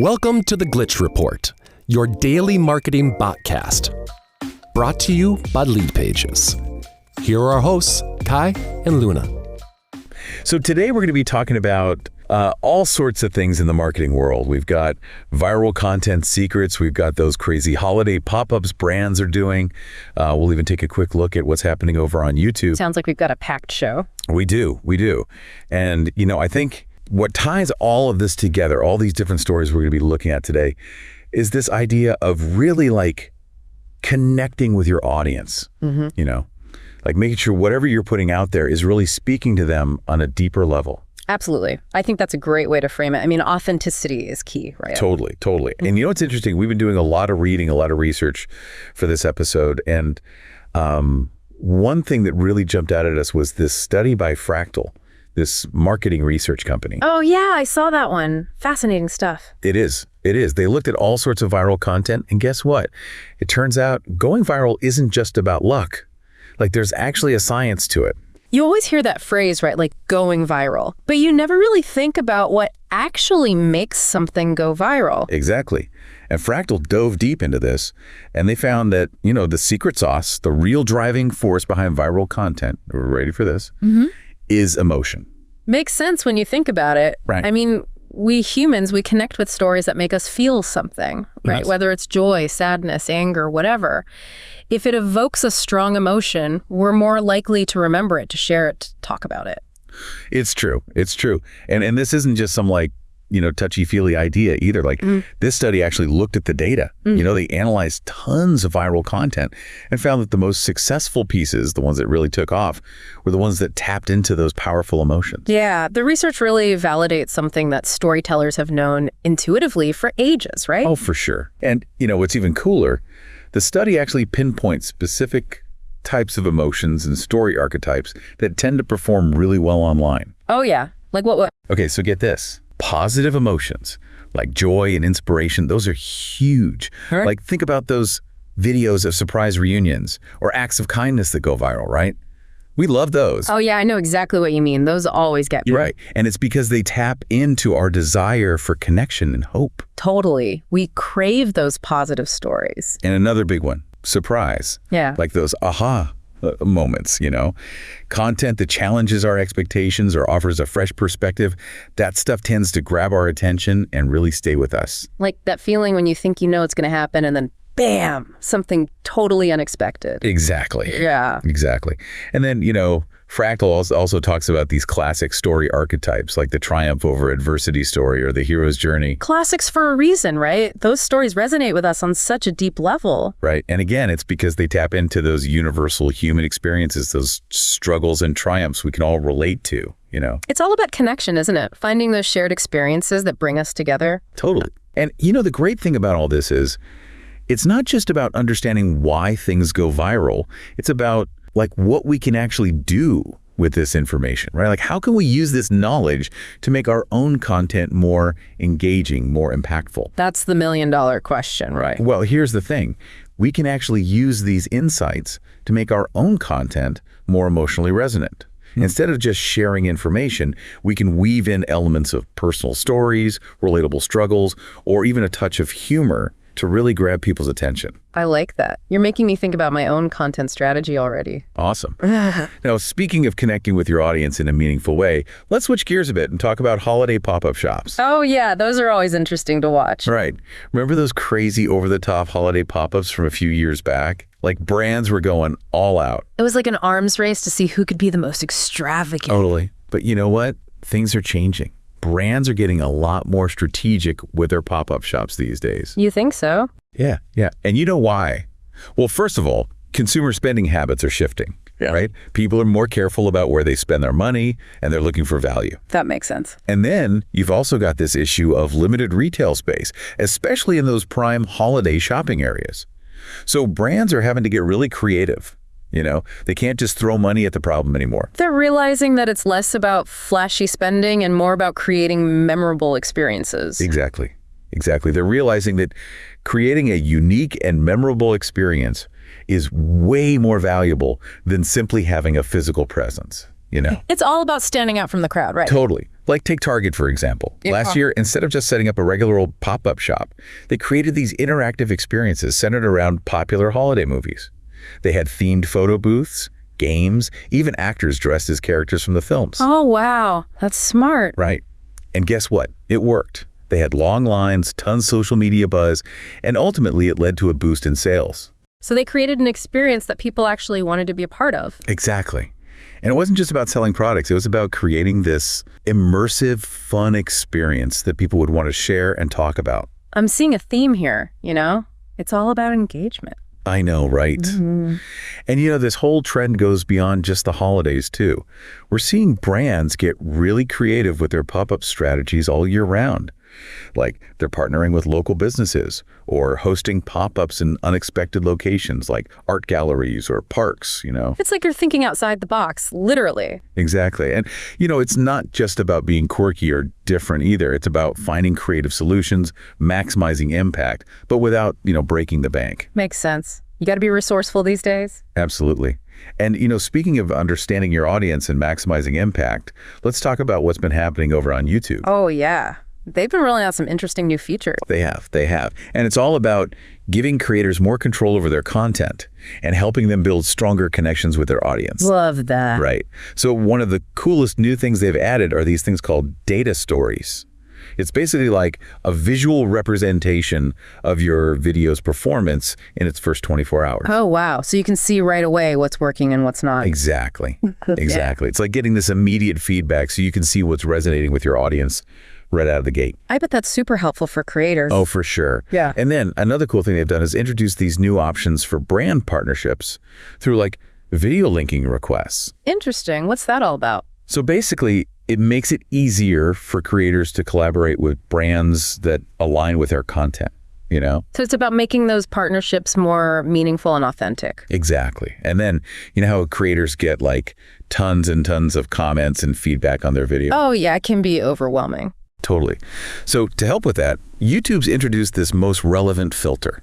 Welcome to the Glitch Report, your daily marketing botcast. Brought to you by Leadpages. Here are our hosts, Kai and Luna. So today we're going to be talking about all sorts of things in the marketing world. We've got viral content secrets. We've got those crazy holiday pop-ups brands are doing. We'll even take a quick look at what's happening over on YouTube. Sounds like we've got a packed show. We do. And, I think what ties all of this together, all these different stories we're going to be looking at today, is this idea of really like connecting with your audience, like making sure whatever you're putting out there is really speaking to them on a deeper level. Absolutely. I think that's a great way to frame it. I mean, authenticity is key, right? Totally. And you know what's interesting? We've been doing a lot of reading, a lot of research for this episode. And one thing that really jumped out at us was this study by Fractal, this marketing research company. Oh, yeah, I saw that one. Fascinating stuff. It is. They looked at all sorts of viral content. And guess what? It turns out going viral isn't just about luck. Like there's actually a science to it. You always hear that phrase, right? Like going viral, but you never really think about what actually makes something go viral. Exactly. And Fractal dove deep into this, and they found that, the secret sauce, the real driving force behind viral content, we're ready for this, is emotion. Makes sense when you think about it. Right. I mean, we humans, we connect with stories that make us feel something, right? Yes. Whether it's joy, sadness, anger, whatever. If it evokes a strong emotion, we're more likely to remember it, to share it, to talk about it. It's true. And this isn't just some touchy-feely idea either. This study actually looked at the data. They analyzed tons of viral content and found that the most successful pieces, the ones that really took off, were the ones that tapped into those powerful emotions. Yeah, the research really validates something that storytellers have known intuitively for ages, right? Oh, for sure. And what's even cooler, the study actually pinpoints specific types of emotions and story archetypes that tend to perform really well online. Oh, yeah. Like what? Okay, so get this. Positive emotions like joy and inspiration, those are huge. Right. Like think about those videos of surprise reunions or acts of kindness that go viral, right? We love those. Oh, yeah, I know exactly what you mean. Those always get me. Right. And it's because they tap into our desire for connection and hope. Totally. We crave those positive stories. And another big one, surprise. Yeah. Like those aha moments, Content that challenges our expectations or offers a fresh perspective, that stuff tends to grab our attention and really stay with us. Like that feeling when you think it's going to happen and then bam, something totally unexpected. Exactly. Yeah. Exactly. And then, Fractal also talks about these classic story archetypes like the triumph over adversity story or the hero's journey. Classics for a reason, right? Those stories resonate with us on such a deep level. Right. And again, it's because they tap into those universal human experiences, those struggles and triumphs we can all relate to, It's all about connection, isn't it? Finding those shared experiences that bring us together. Totally. And the great thing about all this is it's not just about understanding why things go viral. It's about what we can actually do with this information, right? Like how can we use this knowledge to make our own content more engaging, more impactful? That's the million-dollar question, right? Well, here's the thing. We can actually use these insights to make our own content more emotionally resonant. Instead of just sharing information, we can weave in elements of personal stories, relatable struggles, or even a touch of humor to really grab people's attention. I like that. You're making me think about my own content strategy already. Awesome. Now, speaking of connecting with your audience in a meaningful way, let's switch gears a bit and talk about holiday pop-up shops. Oh, yeah. Those are always interesting to watch. Right. Remember those crazy over-the-top holiday pop-ups from a few years back? Like brands were going all out. It was like an arms race to see who could be the most extravagant. Totally. But you know what? Things are changing. Brands are getting a lot more strategic with their pop-up shops these days. You think so? Yeah. And you know why? Well, first of all, consumer spending habits are shifting, right? People are more careful about where they spend their money, and they're looking for value. That makes sense. And then you've also got this issue of limited retail space, especially in those prime holiday shopping areas. So brands are having to get really creative. They can't just throw money at the problem anymore. They're realizing that it's less about flashy spending and more about creating memorable experiences. Exactly. They're realizing that creating a unique and memorable experience is way more valuable than simply having a physical presence. you know? It's all about standing out from the crowd, right? Totally. Like take Target, for example. Yeah. Last year, instead of just setting up a regular old pop-up shop, they created these interactive experiences centered around popular holiday movies. They had themed photo booths, games, even actors dressed as characters from the films. Oh, wow. That's smart. Right. And guess what? It worked. They had long lines, tons of social media buzz, and ultimately it led to a boost in sales. So they created an experience that people actually wanted to be a part of. Exactly. And it wasn't just about selling products. It was about creating this immersive, fun experience that people would want to share and talk about. I'm seeing a theme here, you know? It's all about engagement. I know, right? Mm-hmm. And you know, this whole trend goes beyond just the holidays too. We're seeing brands get really creative with their pop-up strategies all year round. Like they're partnering with local businesses or hosting pop-ups in unexpected locations like art galleries or parks, you know? It's like you're thinking outside the box, literally. Exactly. And, you know, it's not just about being quirky or different either. It's about finding creative solutions, maximizing impact, but without, you know, breaking the bank. Makes sense. You got to be resourceful these days. Absolutely. And, you know, speaking of understanding your audience and maximizing impact, let's talk about what's been happening over on YouTube. Oh, yeah. They've been rolling out some interesting new features. They have. And it's all about giving creators more control over their content and helping them build stronger connections with their audience. Love that. Right. So one of the coolest new things they've added are these things called data stories. It's basically like a visual representation of your video's performance in its first 24 hours. Oh, wow. So you can see right away what's working and what's not. Exactly. Exactly. It's like getting this immediate feedback so you can see what's resonating with your audience right out of the gate. I bet that's super helpful for creators. Oh, for sure. Yeah. And then another cool thing they've done is introduce these new options for brand partnerships through like video linking requests. Interesting. What's that all about? So basically, it makes it easier for creators to collaborate with brands that align with their content, you know? So it's about making those partnerships more meaningful and authentic. Exactly. And then, you know how creators get like tons and tons of comments and feedback on their video? Oh, yeah. It can be overwhelming. Totally. So to help with that, YouTube's introduced this most relevant filter.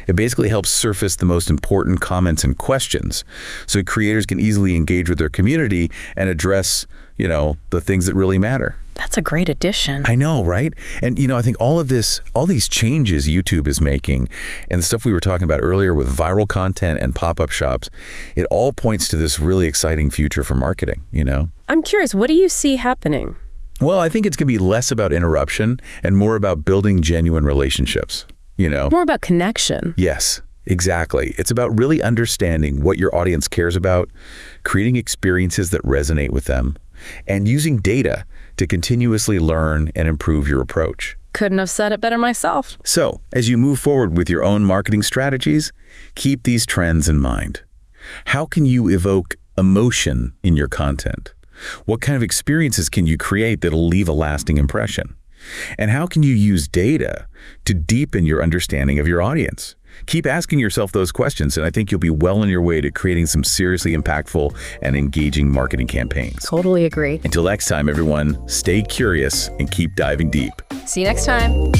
It basically helps surface the most important comments and questions so creators can easily engage with their community and address, you know, the things that really matter. That's a great addition. I know, right? And, you know, I think all these changes YouTube is making and the stuff we were talking about earlier with viral content and pop-up shops, it all points to this really exciting future for marketing, you know? I'm curious, what do you see happening? Well, I think it's going to be less about interruption and more about building genuine relationships, you know? More about connection. Yes, exactly. It's about really understanding what your audience cares about, creating experiences that resonate with them, and using data to continuously learn and improve your approach. Couldn't have said it better myself. So, as you move forward with your own marketing strategies, keep these trends in mind. How can you evoke emotion in your content? What kind of experiences can you create that'll leave a lasting impression? And how can you use data to deepen your understanding of your audience? Keep asking yourself those questions, and I think you'll be well on your way to creating some seriously impactful and engaging marketing campaigns. Totally agree. Until next time, everyone, stay curious and keep diving deep. See you next time.